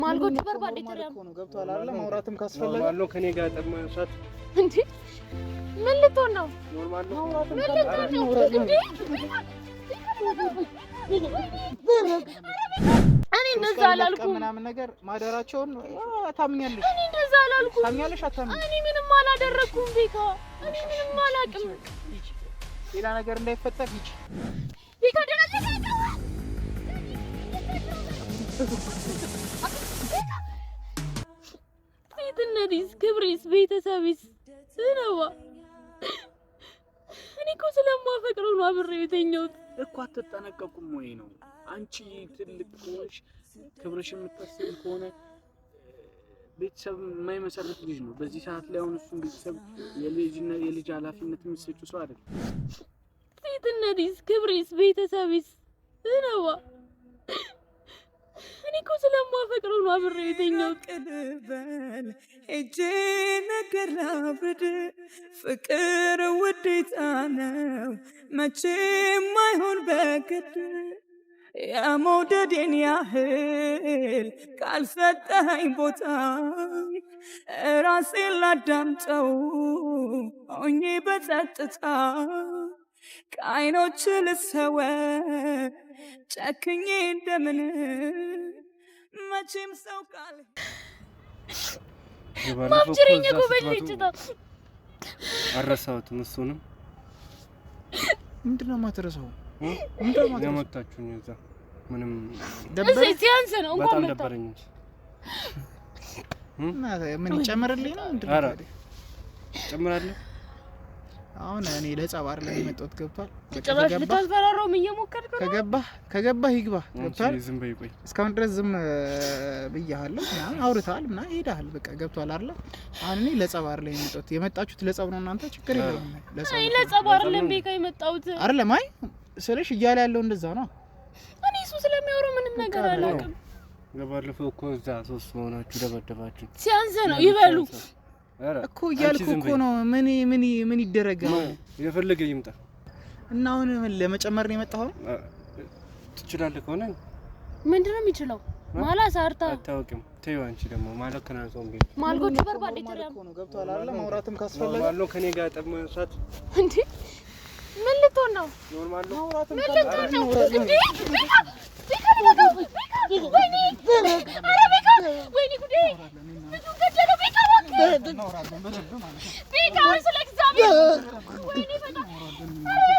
ማልጎች በርባዴ ተራም ነው ገብቷል አይደል? ማውራትም ካስፈለገ ኖርማል ነው። ከኔ ጋር ጠማሻት እንዴ? ምን ልትሆን ነው? ኖርማል ነው። ማውራትም እኔ እንደዛ አላልኩም። ምናምን ነገር ማደራቸውን ታምኛለሽ? እኔ እንደዛ አላልኩም። ታምኛለሽ? አታምኝ? እኔ ምንም አላደረኩም ቤካ። እኔ ምንም አላውቅም። ሌላ ነገር እንዳይፈጠር ይጭ ቤካ ደረሰ ሴትነትስ ክብሬስ ቤተሰብስ ስነዋ እኔ እኮ ስለማፈቅረው ነው አብሬው የተኛሁት እኮ። አትጠነቀቁም ወይ ነው? አንቺ ትልቅ ሆነሽ ክብርሽ የምታስብ ከሆነ ቤተሰብ የማይመሰርት ልጅ ነው። በዚህ ሰዓት ላይ አሁን እሱን ቤተሰብ የልጅ ኃላፊነት የምትሰጪው ሰው አይደል? ሴትነትስ ክብሬስ ቤተሰብስ ስነዋ እኔ እኮ ስለማፈቅረው ነው አብሬው የተኛሁት። ቅልበል ሄጄ ነገር ላብርድ ፍቅር ውዴታ ነው መቼም አይሆን በግድ የመውደዴን ያህል ካልሰጠኸኝ ቦታ ራሴን ላዳምጠው ሆኜ በጸጥታ ከዓይኖች ልሰወር ጨክኜ እንደምን መቼም ሰው ቃል ማምጭሪኝ እኮ በልጅታ አረሳሁትም። እሱንም ምንድነው የማትረሳው? የመጣችሁኝ እዛ ምንም ደበረኝ። ሲያንስ ነው እንኳን በጣም መጣ ደበረኝ እንጂ ምን ይጨምርልኝ ነው? ኧረ ጨምራለሁ። አሁን እኔ ለጸባር ላይ የመጣሁት ገብቷል። ጭራሽ ልታስፈራራውም እየሞከርክ ነው። ከገባህ ይግባ ገብቷል። ዝም በይ ቆይ። እስካሁን ድረስ ዝም ብያለሁ ምናምን አውርተሃል ምናምን ሄደሃል። በቃ ገብቷል አይደል? አሁን እኔ ለጸባር ላይ የመጣችሁት ለጸብ ነው እናንተ። ችግር የለውም። ለጸባር አይደለም ቤካ የመጣሁት አይደለም። አይ ስለሽ እያለ ያለው እንደዛ ነው። እኔ እሱ ስለሚያወራው ምንም ነገር አላውቅም። ለባለፈው እኮ እዛ ሶስት ሆናችሁ ደበደባችሁ። ሲያንስ ነው ይበሉ እኮ እያልኩ እኮ ነው። ምን ይደረጋል? የፈለገ ይምጣ እና አሁን ለመጨመር ነው የመጣው። ትችላለህ ከሆነ ምንድነው የሚችለው? ማላ ሳርታ አታውቅም። ተይው አንቺ ደግሞ ማለት ከናንሶም ቢል ማልጎች በርባዴ ተራም ነው ገብቷል አይደል? ማውራትም ካስፈለገ ኖርማል ነው። ከኔ ጋር ጠማሻት እንዴ? ምን ልትሆን ነው? ኖርማል ነው። ማውራትም እንዴ? ወይኔ ጉዴ! ብዙ ገደለው ቤካ ቤካ ስለ እግዚአብሔር ወይኔ ፈታ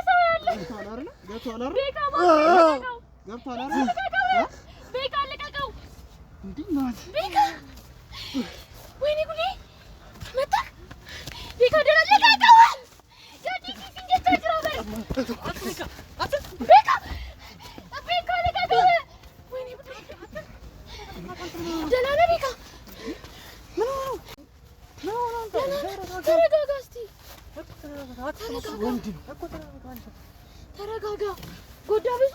ሰው ያለ ገብቷል አይደል? ቤካ ገብቷል አይደል? ቤካ ልቀቀው! እንዴ ናት ቤካ ወይኔ ጉዴ! መጣ ቤካ ደረለ ልቀቀው! ያቺ ሲንጀት ተጅራበል ቤካ ቤካ ልቀቀው! ወይኔ ጉዴ! ደህና ነህ ቤካ? ተረጋጋ እስቲ ተረጋጋ። ጎዳ ብዙ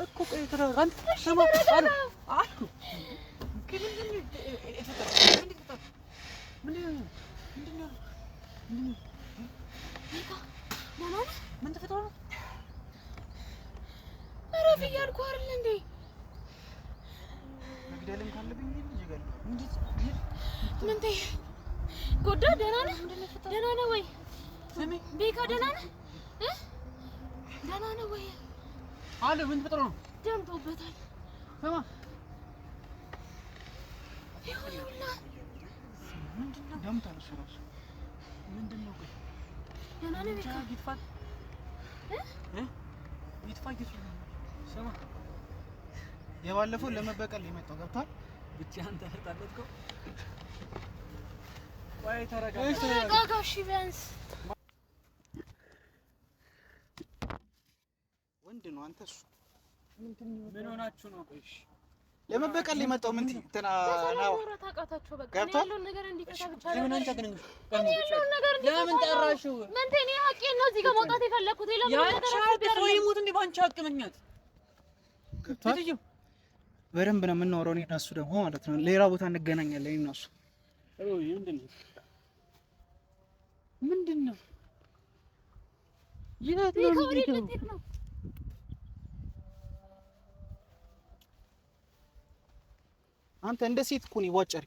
እኮ ቆይ ተረጋጋ። ምን ተፈጥሮ ነው? እረፍ እያልኩህ አይደል እንዴ? መግደልም ካለብኝ ይገል ምን ተይ ጎዳ። ደህና ነህ? ደህና ነህ ወይ ቤካ? ደህና ነህ? ደህና ነህ ወይ? አለ ምን ተፈጥሮ ነው? ደምቶበታል። ሰማ ይሁንና ምንድነው ደምታል? ራሱ ምንድነው? ቆይ ደህና ነህ ቤካ? ይጥፋት ይጥፋት ሰማ የባለፈው ለመበቀል የመጣው ገብቷል። ብቻህን ተፈጣለጥከው። ቆይ ተረጋጋ። እሺ ቢያንስ ወንድ ነው አንተ። እሱ ምን ሆናችሁ ነው? ቆይ እሺ ለመበቀል የመጣው ምን እንትና ነው? ታውቃታቸው በቃ ያለውን ነገር እንዲፈታ ብቻ ነው። ለምን አንቻገነኝ? ለምን ጠራሽው? መንቴ ነው ሀቄን ነው እዚህ ጋር መውጣት የፈለኩት። ለምን ያቻው ይሙት እንዴ ባንቺ አቅመኛት ከታዩ በደንብ ነው የምናወራው። እኔ እና እሱ ደግሞ ማለት ነው ሌላ ቦታ እንገናኛለን። እኔ እና እሱ ምንድነው ነው? አንተ እንደ ሴት እኮ ነው ይዋጨሪ።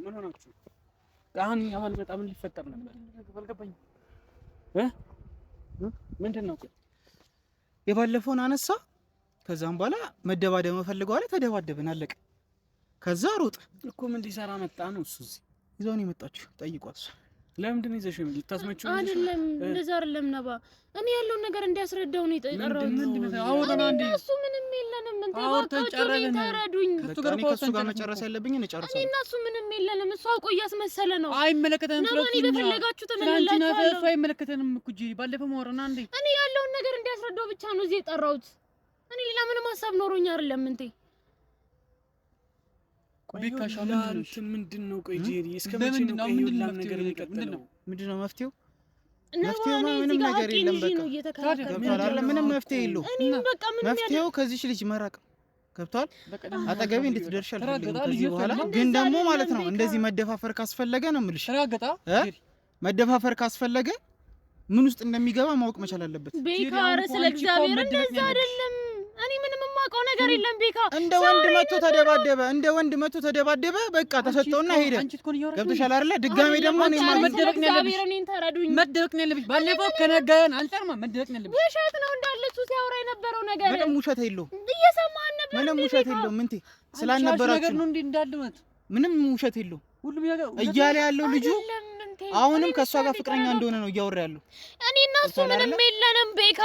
ምን ሆናችሁ? አሁን ያባል በጣም ሊፈጠር ነበር። አልገባኝም። ምንድን ነው? የባለፈውን አነሳ። ከዛም በኋላ መደባደብ መፈልገው አለ። ተደባደብን፣ አለቀ። ከዛ ሮጥ እኮ ምን ሊሰራ መጣ ነው እሱ? እዚህ ይዘው ነው የመጣችሁ። ጠይቋት። ለምንድን ነው ይዘሽው? ልታስመጪው አይደለም፣ እንደዛ አይደለም ነባ። እኔ ያለውን ነገር እንዲያስረዳው ነው የጠራሁት። እሱ ምንም የለንም። እንትን ተረዱኝ። ከእሱ ጋር መጨረስ ያለብኝ እጨርሳለሁ። እኔ እና እሱ ምንም የለንም። እሱ አውቆ እያስመሰለ ነው። አይመለከተንም። ስለዚህ በፈለጋችሁ ተመለላችሁ። እሱ አይመለከተንም እኮ ጂሪ። ባለፈው ማወራና እንዴ እኔ ያለውን ነገር እንዲያስረዳው ብቻ ነው እዚህ የጠራሁት። እኔ ሌላ ምንም ሀሳብ ኖሮኝ አይደለም። እንዴ ቢካሽ ምንድን ነው? ቆይ ጄሪ እስከ መቼ ነው ይሁላም ነገር የሚቀጥለው? ምንድን ነው መፍትሄው? መፍትሄው ምንም ነገር የለም። በቃ ገብቷል። ምንም መፍትሄ የለውም። መፍትሄው ከዚህ ልጅ መራቅ ገብቷል። አጠገቤ እንድትደርሽ አልፈልግም ከዚህ በኋላ። ግን ደግሞ ማለት ነው እንደዚህ መደፋፈር ካስፈለገ ነው የምልሽ። መደፋፈር ካስፈለገ ምን ውስጥ እንደሚገባ ማወቅ መቻል አለበት። ቤካር ስለ እግዚአብሔር እንደዛ አይደለም። እኔ ምንም የማውቀው ነገር የለም። ቤካ እንደ ወንድ መቶ ተደባደበ። በቃ ተሰጠውና ሄደ። ገብቶሻል አይደለ? ድጋሜ ደግሞ እኔ መደበቅ ነው ያለብሽ። መደበቅ ነው ያለብሽ። ባለፈው ከነገረን አንተማ መደበቅ ነው ያለብሽ። ውሸት ነው እንዳለ እሱ ሲያወራ የነበረው ነገር ምንም ውሸት የለውም። እየሰማን ነበር። ምንም ውሸት የለውም። እንዴ ስላልነበራችሁ ነው እንዴ እንዳልመት ምንም ውሸት የለውም። ሁሉም ነገር እያለ ያለው ልጁ አሁንም ከሷ ጋር ፍቅረኛ እንደሆነ ነው እያወራ ያለው። እኔ እና እሱ ምንም የለንም። ቤካ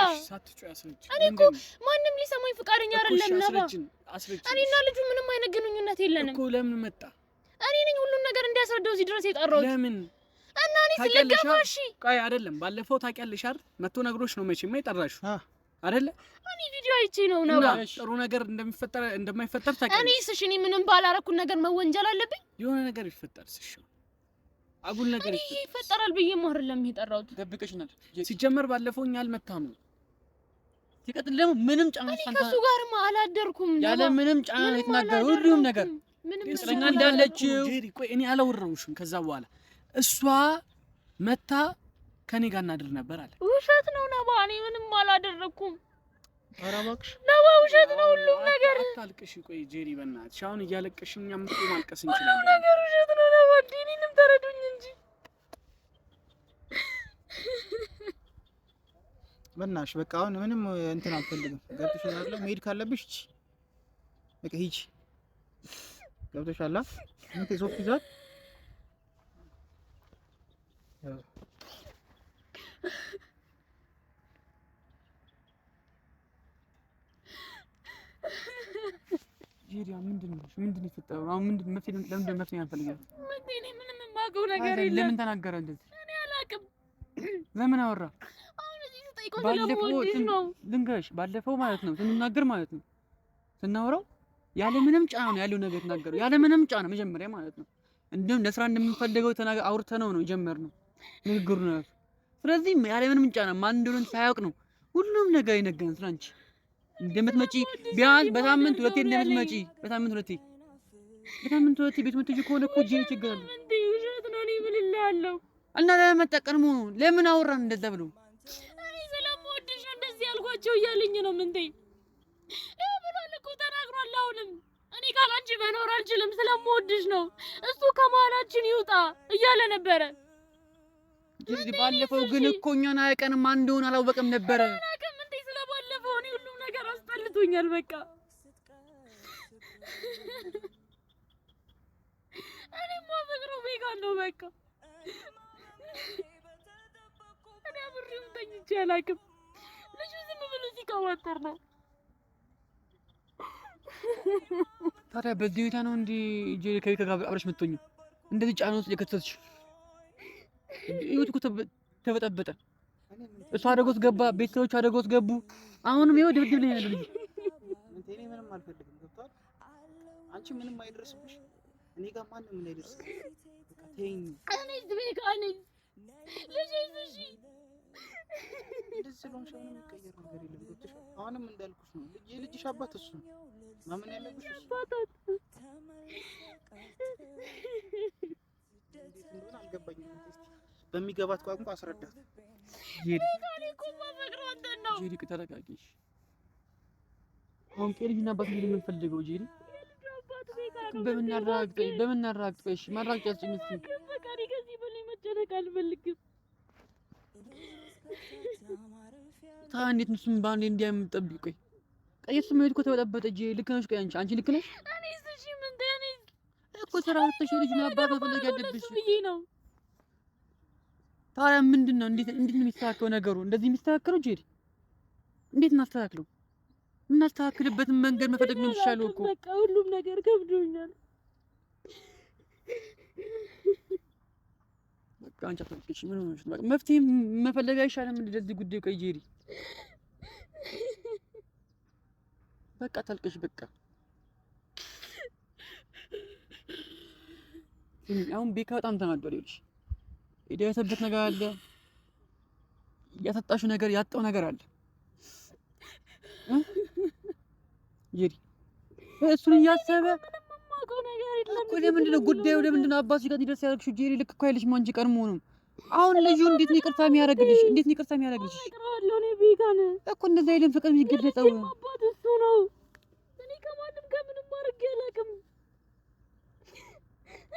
እኔ እኮ ማንም ሊሰማኝ ፍቃደኛ አይደለም ነባ። እኔ እና ልጁ ምንም አይነት ግንኙነት የለንም እኮ። ለምን መጣ? እኔ ነኝ ሁሉን ነገር እንዲያስረዳው እዚህ ድረስ የጠራሁት። ለምን እና እኔ ስለገባሽ ቆይ አይደለም። ባለፈው ታውቂያለሽ አይደል? መቶ ነግሮሽ ነው መቼም አይጠራሽው አይደለ? እኔ ቪዲዮ አይቼ ነው ነባ። ጥሩ ነገር እንደማይፈጠር ታውቂያለሽ። እኔ ምንም ባላረኩት ነገር መወንጀል አለብኝ? የሆነ ነገር ይፈጠር አጉል ነገር ይፈጠራል ብዬ አይደለም የጠራሁት። ደብቀሽናል። ሲጀመር ባለፈው እኛ አልመታም። ሲቀጥል ደግሞ ምንም ጫና ከሱ ጋርማ አላደርኩም። ያለ ምንም ጫና የተናገረው ሁሉም ነገር ፍቅረኛ እንዳለችው ጄሪ። ቆይ እኔ አላወራሁሽም። ከዛ በኋላ እሷ መታ ከኔ ጋር እናድር ነበር አለ። ውሸት ነው ነባ። እኔ ምንም አላደረኩም። ኧረ እባክሽ ነባ፣ ውሸት ነው ሁሉም ነገር። አታልቅሽ። ቆይ ጄሪ በእናትሽ አሁን እያለቀሽኝ እኛም እኮ ማልቀስ እንችላለን። ሁሉም ነገር ውሸት ነው ነባ። እኔንም ተረዱኝ እንጂ በእናትሽ በቃ አሁን ምንም እንትን አልፈልግም። ገብቶሻል አይደል? መሄድ ካለብሽ በቃ ሂጂ። ገብቶሻል አይደል? እንት ሶፍ ይዛት ጄሪ ምንድን ነው የፈጠረው? አሁን ምንድን መፍትሄ ያንፈልጋል? እኔ ምንም የማውቀው ነገር የለም። ለምን ተናገረ እንደዚህ? እኔ አላውቅም። ለምን አወራ? አሁን እዚህ ተጠይቆ ነው ልንገርሽ፣ ባለፈው ማለት ነው ስንናገር ማለት ነው ስናወራው ያለ ምንም ጫና ነው ያለው ነገር ተናገረው። ያለ ምንም ጫና መጀመሪያ ማለት ነው እንደውም ለስራ እንደምንፈልገው አውርተነው ነው የጀመርነው ንግግሩ ነው። ስለዚህ ያለ ምንም ጫና ማን እንደሆነ ሳያውቅ ነው ሁሉም ነገር የነገረን ስላንቺ እንደምትመጪ ቢያንስ በሳምንት ሁለቴ እንደምትመጪ በሳምንት ሁለቴ ቤት መጥተሽ ከሆነ እኮ ጄሪ ችግር አለ እንዴ? ውሸት ነው። እኔ ምን እላለሁ? እና ለመጠቀም ነው። ለምን አወራን እንደዛ ብሎ? እኔ ስለምወድሽ ነው እንደዚህ ያልኳቸው እያለኝ ነው። ምን ተይ ብሏል እኮ ተናግሯል። አሁንም እኔ ካላንቺ መኖር አልችልም ስለምወድሽ ነው። እሱ ከመሀላችን ይውጣ እያለ ነበረ። ባለፈው ግን እኮ እኛን አያውቀንም። ማን እንደሆነ አላወቀም ነበረ። አስጠልቶኛል በቃ። እኔማ ፍቅሩ ቤካ ነው በቃ። እኔ አብሬው ተኝቼ አላውቅም። ልጁ ዝም ብሎ ሲቀባጠር ነው። ታዲያ በዚህ ሁኔታ ነው እንዴ ጄሪ ከቤት ጋር አብረሽ የምትሆኚው? እንደዚህ ጫና ውስጥ የከተተች ህይወት እኮ ተበጠበጠ። እሷ አደጋ ውስጥ ገባ፣ ቤተሰቦች አደጋ ውስጥ ገቡ። አሁንም ይኸው ድብድብ ላይ ያለው ልጅ። እኔ ምንም አልፈልግም። ገብቷል? አንቺ ምንም አይደርስብሽ፣ እኔ ጋር ማንም ምን አይደርስ። በቃ ተይኝ። እኔ ቤካ ነኝ ልጅ እሺ። እንደዚህ ስለሆንሽ ምንም የሚቀየር ነገር የለም። ገብቶሻል? አሁንም እንዳልኩሽ ነው። የልጅሽ አባት እሱ ነው። ማመን ያለብሽ እሱ አባት። እንዴት እንደሆነ አልገባኝም። በሚገባት ቋንቋ አስረዳት። ጄሪ ነው። ጄሪ ተረጋጊ። አሁን ልጅና አባት ምን ፈልገው ጄሪ? በምን አራግጠሽ ማራቅ ያስጨንቅሽ። በቃ እኔ ከዚህ በላይ መጨነቅ አልፈልግም። እንዴት ነው እሱም በአንዴ እንዲያምጠብቁኝ? ቀየስ ምን እኮ ተበጠበጠ እጄ። ልክ ነሽ። ቆይ አንቺ ልክ ነሽ። እኔስ እሺ ምን እንደኔ እኮ ተራውተሽ ልጅ ነው አባባ ፈለጋ ያለብሽ ብዬ ነው። ታዲያ ምንድነው? እንዴት ነው የሚስተካከለው ነገሩ? እንደዚህ የሚስተካከለው ጄሪ እንዴት እናስተካክለው? እናስተካክልበትን መንገድ መፈለግ ነው የሚሻለው እኮ። በቃ ሁሉም ነገር ከብዶኛል። በቃ አንቺ አትልቅሽ። ምን ሆነሽ ነው? በቃ መፍትሄ መፈለግ አይሻልም? እንደዚህ ጉዳይ ቆይ ጄሪ በቃ ታልቅሽ። በቃ አሁን ቤካ በጣም ተናዷል። ይልሽ የደረሰበት ነገር አለ፣ ያጣጣሽው ነገር ያጣው ነገር አለ። ጄሪ እሱን እያሰበ እኮ ለምንድን ነው ጉዳዩ ለምንድን ነው አባትሽ ጋር እንዲደርስ ያደረግሽው? ጄሪ ልክ እኮ አይልሽም አንቺ ቀድሞ ነው። አሁን ልጁ እንዴት ነው ይቅርታ የሚያደርግልሽ? እንዴት ነው ይቅርታ የሚያደርግልሽ እኮ? እንደዛ አይደለም ፍቅር የሚገለጸው። አባት እሱ ነው። እኔ ከማንም ከምንም አድርጌ አላውቅም።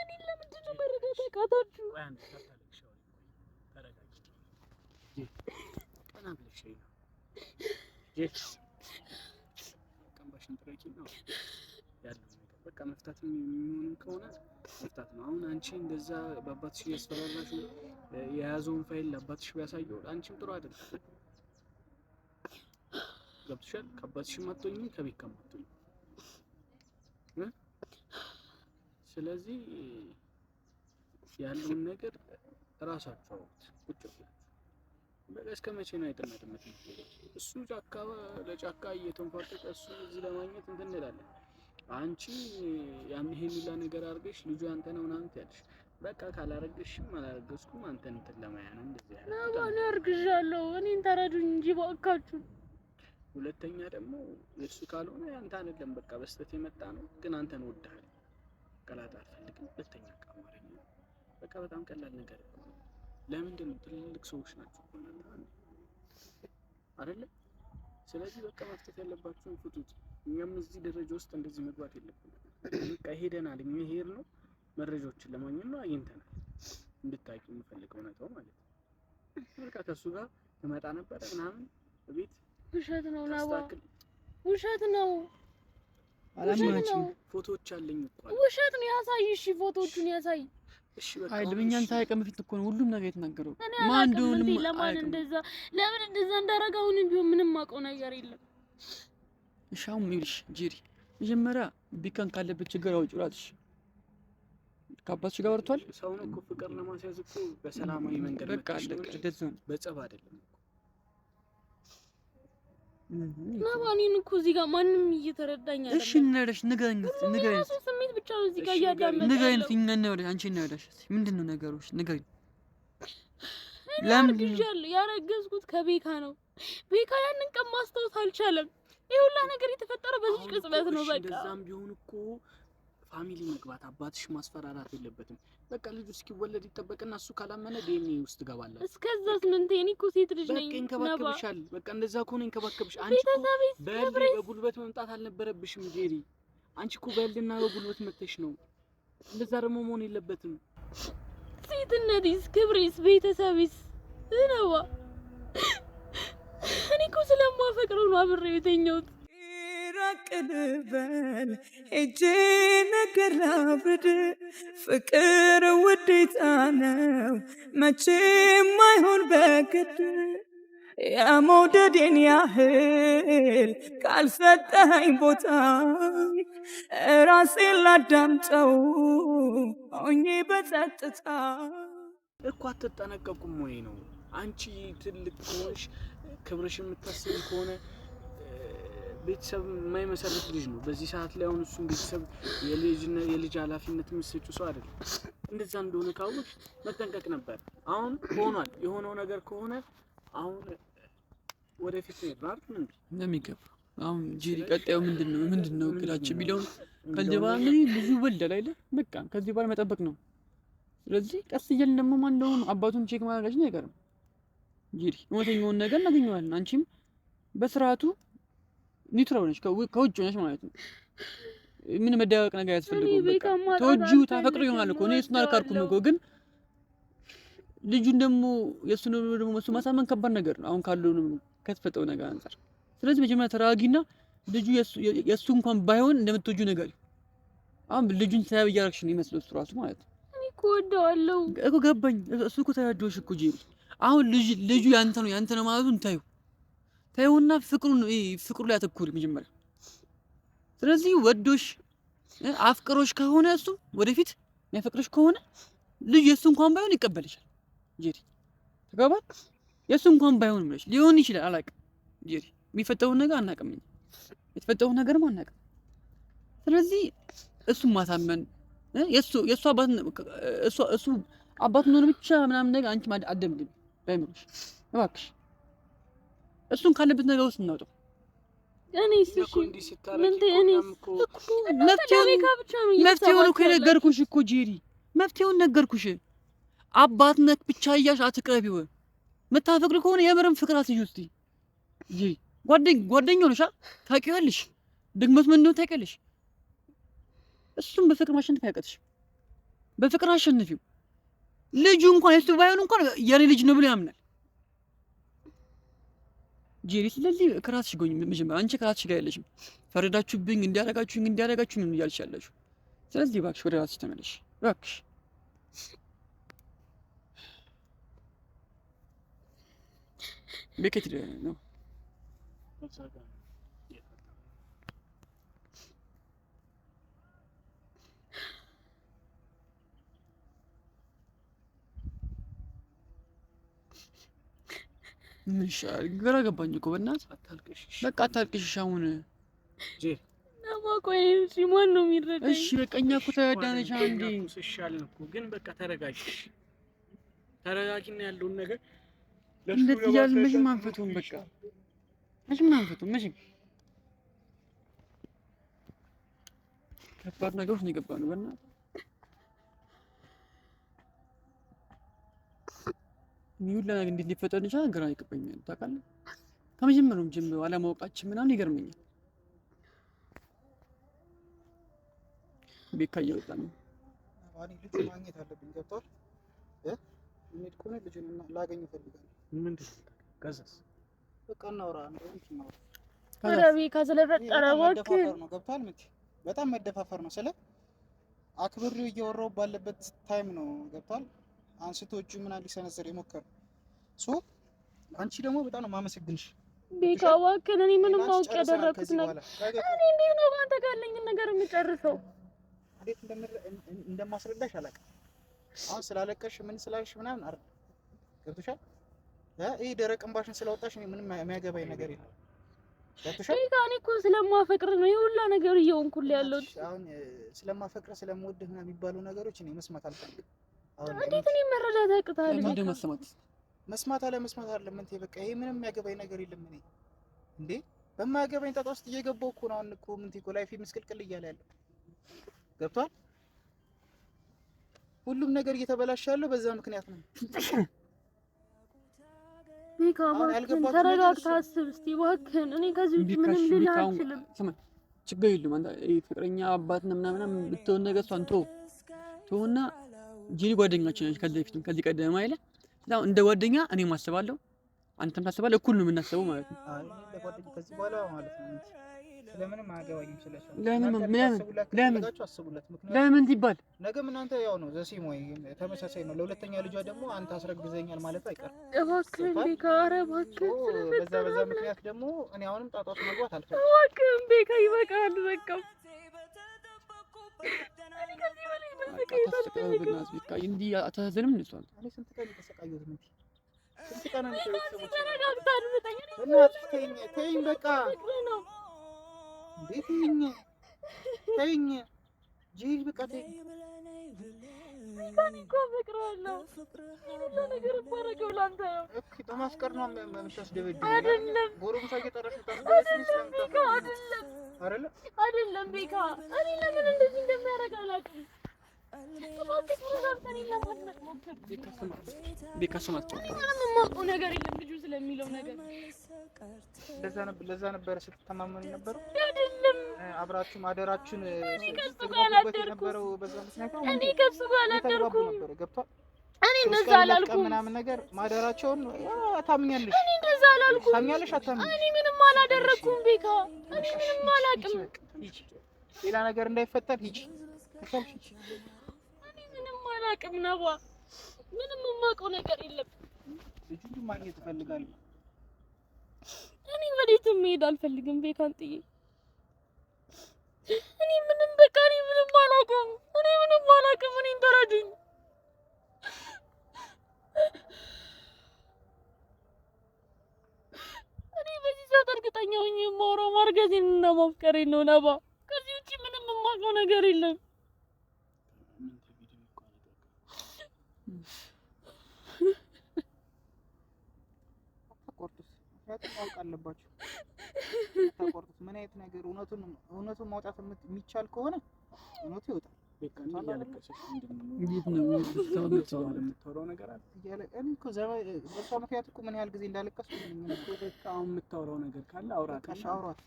እኔ ለምንድን ነው መረዳት ያቃታችሁ? በቃ መፍታት የሚሆን ከሆነ መፍታት ነው። አሁን አንቺ እንደዛ በአባትሽ እያስፈራራሽ የያዘውን ፋይል ለአባትሽ ቢያሳየው አንቺም ጥሩ አይደለም። ገብቶሻል? ከአባትሽም አትሆኝም ከቤካም አትሆኝም። ስለዚህ ያለውን ነገር እራሳችሁ አውሩት ቁጭ ብላችሁ። በቃ እስከ መቼ ነው አይተናደመት? እሱ ጫካ ለጫካ እየተንፏቀቀ እሱ እዚህ ለማግኘት እንትን እንላለን። አንቺ ያን ይሄን ሁላ ነገር አድርገሽ ልጁ አንተ ነው ምናምን ትያለሽ። በቃ ካላረገሽም አላረገዝኩም አንተን እንትን ለማያ ነው እንደዚህ ያለ ነው። አርግዣለሁ። እኔን ተረዱኝ እንጂ በቃችሁ። ሁለተኛ ደግሞ እሱ ካልሆነ አንተ አይደለም በቃ በስተት የመጣ ነው፣ ግን አንተን ወድሃል። ቀላጣ አልፈልግም። ሁለተኛ አማርኛ በቃ በጣም ቀላል ነገር ነው። ለምንድን ነው ትልልቅ ሰዎች ናቸው አይደለ? ስለዚህ በቃ መፍታት ያለባችሁን ፍቱት። እኛም እዚህ ደረጃ ውስጥ እንደዚህ መግባት የለብንም። በቃ ሄደናል። እኛ ሄድ ነው መረጃዎችን ለማግኘት ነው። አግኝተናል። እንድታቂ የምፈልገው ነው ማለት ነው። በቃ ከሱ ጋር ትመጣ ነበር ምናምን ቤት ውሸት ነው ናባ፣ ውሸት ነው። አላማችሁም። ፎቶዎች አለኝ እኮ ውሸት ነው። ያሳይ። እሺ ፎቶዎቹን ያሳይ። እሺ በቃ አይደብኛን ሳይቀም ፊት እኮ ነው ሁሉም ነገር የተናገረው። ማን እንደሆነ ለማን እንደዛ ለምን እንደዛ እንዳረጋውን ቢሆን ምንም አውቀው ነገር የለም። እሺ አሁን ይልሽ ጄሪ መጀመሪያ ቢካን ካለበት ችግር አውጪው እራስሽ። ከአባትሽ ጋር ወርቷል። ሰውን እኮ ፍቅር ለማስያዝ እኮ በሰላማዊ መንገድ በቃ አለቀ። እንደዛ ነው። በጸብ አይደለም እኮ ናባኒን እኮ እዚህ ጋር ማንም እየተረዳኝ አይደለም። እሺ እንረዳሽ። ንገረኝ ንገረኝ። ስሜት ብቻ ነው እዚህ ጋር እያዳመጠ ንገረኝ። እንነውልሽ አንቺ እንነውልሽ። ምንድነው ነገሮች? ንገረኝ። ለምን ያረገዝኩት ከቤካ ነው። ቤካ ያንን ቀን ማስታወስ አልቻለም። ይሄ ሁላ ነገር የተፈጠረው በዚህ ቅጽበት ነው። በቃ እንደዛም ቢሆን እኮ ፋሚሊ መግባት አባትሽ ማስፈራራት የለበትም። በቃ ልጁ እስኪወለድ ይጠበቅና እሱ ካላመነ ዲኤንኤ ውስጥ ገባላችሁ። እስከዛስ ምን እኔ እኮ ሴት ልጅ ነኝ። በቃ እንከባከብሻል። በቃ እንደዛ ከሆነ እንከባከብሽ። አንቺ በጉልበት መምጣት አልነበረብሽም ጄሪ። አንቺ እኮ በልና በጉልበት መተሽ ነው። እንደዛ ደግሞ መሆን የለበትም። ሴትነትስ፣ ክብሬስ፣ ቤተሰብስ ነው። እኔ እኮ ስለማፈቅረው ነው አብሬው የተኛሁት። ይራቅልበል ሄጄ ነገር ላብርድ ፍቅር ውዴታ ነው መቼም አይሆን በግድ የመውደዴን ያህል ካልሰጠኸኝ ቦታ ራሴን ላዳምጠው ሆኜ በጸጥታ እኮ አትጠነቀቁም ወይ ነው? አንቺ ትልቅ ከሆንሽ ክብርሽ የምታስቢ ከሆነ ቤተሰብ የማይመሰረት ልጅ ነው። በዚህ ሰዓት ላይ አሁን እሱን ቤተሰብ የልጅ ኃላፊነት የምትሰጪው ሰው አይደለም። እንደዛ እንደሆነ ካወቅሽ መጠንቀቅ ነበር። አሁን ሆኗል። የሆነው ነገር ከሆነ አሁን ወደፊት ይራር ምን እንደሚገባ አሁን ጄሪ ቀጣዩ ምንድነው እቅዳችን ቢለውን ከዚህ በኋላ ልጁ ወልደል አይደል? በቃ ከዚህ በኋላ መጠበቅ ነው። ስለዚህ ቀስ እያልን ደግሞ ማን እንደሆነ አባቱን ቼክ ማድረጋችን አይቀርም። ጄሪ እውነተኛውን ነገር እናገኘዋለን። አንቺም በስርዓቱ ኒውትራል ነሽ፣ ከውጭ ነሽ ማለት ነው። ምን መደባበቅ ነገር ያስፈልገው በቃ ተወጂው ታፈቅሩ ይሆናል እኮ እኔ እሱን አልካርኩም እኮ ግን ልጁን ደግሞ የሱን ደግሞ እሱ ማሳመን ከባድ ነገር ነው አሁን ካለው ከተፈጠው ነገር አንፃር ስለዚህ መጀመሪያ ተረጋጊና ልጁ የሱ እንኳን ባይሆን እንደምትወጁ ነገር አሁን ልጁን ታያብ ያርክሽ ነው ይመስለው እሱ ራሱ ማለት ነው እኔ እኮ ወደዋለሁ እኮ ገባኝ እሱ እኮ ተያዶሽ እኮ ጄሪ አሁን ልጁ ያንተ ነው ማለቱን ታዩና ፍቅሩ ላይ አተኩሪ መጀመሪያ ስለዚህ ወዶሽ አፍቅሮሽ ከሆነ እሱ ወደፊት የሚያፈቅርሽ ከሆነ ልጅ የሱ እንኳን ባይሆን ይቀበልሻል ጄሪ ተጋባል የሱ እንኳን ባይሆን ምንሽ ሊሆን ይችላል አላውቅም ጄሪ የሚፈጠውን ነገር አናውቅም የተፈጠውን ነገርም አናውቅም ስለዚህ እሱ ማሳመን የሱ አባት ነው ብቻ ምናምን ነገር አንቺ አደምድም ባይምርሽ እባክሽ እሱን ካለበት ነገር ውስጥ እናውጣው እኔስ እሺ ምን እኔስ መፍትሄውን እኮ ነገርኩሽ እኮ ጄሪ መፍትሄውን ነገርኩሽ አባትነት ብቻ እያልሽ አትቅረቢው መታፈቅሪ ከሆነ የምርም ፍቅር አትይዩ እስቲ ጄሪ ጓደኛው ነሽ ታውቂዋለሽ ድግመት ምን ነው ታውቂያለሽ እሱም በፍቅር ማሸነፍ ያቀጥሽ በፍቅር አሸንፊው ልጁ እንኳን እሱ ባይሆን እንኳን የኔ ልጅ ነው ብሎ ያምናል ጄሪ ስለዚህ ከራስሽ ጎኝ መጀመሪያ አንቺ ከራስሽ ጋር ያለሽም ፈረዳችሁብኝ እንዲያረጋችሁ ምን ያልቻለሽ ስለዚህ እባክሽ ወደ ራስሽ ተመለሽ እባክሽ በከት ነው ምንሻል ግራ ገባኝ እኮ በእናትህ በቃ አታልቅሽ አሁን ጄሪ ናማቆይ እሺ ማን ነው የሚረዳኝ እሺ በቃኛ እኮ ተዳነሽ አንዴ እሻልን እኮ ግን በቃ ተረጋጊና ያለውን ነገር እንደዚህ ያል መቼም አንፈቱም በቃ መቼም ከባድ ነገር ውስጥ ነው የገባነው በእናትህ ይሁላ እንዴት ሊፈጠር ይችላል ግራ ይገባኛል ታውቃለህ ከመጀመሪያውም ጀምሮ አለማወቃችን ምናምን ይገርመኛል ቤካየው በጣም አባኒ ልጅ ማግኘት አለብኝ ገብቷል ምን ቆነ ልጅን ላገኝ ፈልጋለሁ ምንድን ነው ከዛስ በቃ እናውራ እንደውም ነው አረቢ ካዘለፈጠረ ወክ ነው ገብቷል ምት በጣም መደፋፈር ነው ስለ አክብሬው እያወራው ባለበት ታይም ነው ገብቷል አንስቶቹ ምን ሊሰነዘር ይሞክር አንቺ ደግሞ በጣም ነው ማመሰግንሽ ቤካዋከን እኔ ምንም ማውቅ ያደረኩት ነገር እኔ እንዴት ነው አንተ ጋር ያለኝ ነገር የምጨርሰው እንዴት እንደማስረዳሽ አላውቅም አሁን ስላለቀሽ ምን ስላልሽ ምናምን አይደል ገብቶሻል ይሄ ደረቅ እንባሽን ስለወጣሽ ምንም የሚያገባኝ ነገር የለም ገብቶሻል እኔ እኮ ስለማፈቅር ነው ይሁላ ነገር እየሆንኩልህ ያለው አሁን ስለማፈቅር ስለምወድህ እና የሚባሉ ነገሮች እኔ መስማት አልፈልግም እንዴት እኔ መረዳት አቅታለሁ ምንድን መስማት አይደለም እንዴ በቃ ይሄ ምንም የሚያገባኝ ነገር የለም እኔ እንዴ በማያገባኝ ጣጣ ውስጥ እየገባሁ እኮ ነው አሁን እኮ ምን ትይቆ ላይፍ ምስቅልቅል እያለ ያለው ገብቷል ሁሉም ነገር እየተበላሸ ያለው በዛ ምክንያት ነው ተረጋግተህ አስብ እስቲ እባክህን እኔ ከዚህ ውጭ ምንም ልልህ አልችልም ስማ ችግር የለም አንተ ፍቅረኛ አባት ነው ምናምን ብትሆን ነገር እሷን ተውና ጄሪ ጓደኛችን ነች ከዚህ በፊትም ከዚህ ቀደም አይደል ያው እንደ ጓደኛ እኔ ማስባለሁ አንተም ታስባለህ እኩል ነው የምናስበው ማለት ነው አይ ለጓደኛ ከዚህ በኋላ ማለት ነው ስለምንም አያገባኝም ስለሷ ለምን ይባል ነገም እናንተ ያው ነው ዘሲም ወይ ተመሳሳይ ነው ለሁለተኛ ልጇ ደግሞ አንተ አስረግዘኛል ማለት አይቀር እባክህን ቤካረ እባክህን በዛ ምክንያት ደግሞ እኔ አሁንም ጣጣው መግባት አልፈልግም እባክህን ቤካ ይበቃል በቃ እንዲህ አታዘንም እንሷል እኔ ስንት ቀን ተሰቃየሁት ምን ስንት ቀን ነው ተረጋግተህ ተይኝ በቃ ተይኝ ጄሪ በቃ ተይኝ እኮ ፍቅራለሁ ሁሉ ነገር ባረከው ላንተ ነው እኮ በማፍቀር ነው የምታስደበድበኝ አይደለም ጎረምሳ እየጠራሽ አይደለም ቤካ እኔ ለምን እንደዚህ እንደሚያደርግ አላውቅም እባክህ ተረጋግተህ ለማድረግ ሞክር። ቤካ ስማት ምንም የማውቀው ነገር የለም ልጁ ስለሚለው ነገር። ለዛ ነበር ስትተማመኑ ነበር አይደለም? አብራችሁ ማደራችሁን ከሱ ጋር አላደርኩም። በዛ ምክንያት እኔ ከሱ ጋር አላደርኩም። ገብቷል? እኔ እንደዛ አላልኩም። ምናምን ነገር ማደራቸውን ታምኛለሽ? እኔ እንደዛ አላልኩም። ታምኛለሽ? አታምኚም? እኔ ምንም አላደረኩም ቤካ። እኔ ምንም አላውቅም። ሌላ ነገር እንዳይፈጠር ሂጂ። እኔ ምንም አላውቅም ነዋ። ምንም የማውቀው ነገር የለም። ልጁን ማግኘት እፈልጋለሁ። እኔ ወዴትም መሄድ አልፈልግም ቤካን ጥዬ። እኔ ምንም በቃ እኔ ምንም አላውቅም። እኔን ተረዱኝ። እኔ በዚህ ሰዓት እርግጠኛ ሆኜ የማወራው ማርገዜን እና ማፍቀሬን ነው ነባ። ከዚህ ውጪ ምንም የማውቀው ነገር የለም። ማወቅ አለባችሁ። ተቆርጡት። ምን አይነት ነገር እውነቱን ማውጣት የሚቻል ከሆነ እውነቱ ይወጣል። ቤካን እያለቀሰች እንዴት ነው የምታወራው ነገር አለ? እኔ እኮ በሷ ምክንያት እኮ ምን ያህል ጊዜ እንዳለቀስኩ አሁን የምታወራው ነገር ካለ አውራት። አውራት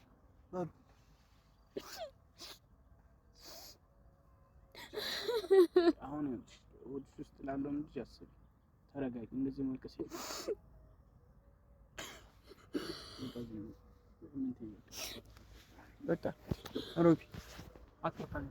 አሁን ወዲህ ውስጥ ላለው ልጅ አስብ። ተረጋጊ። እንደዚህ መልቀስ በቃ ሮቢ አትካሚ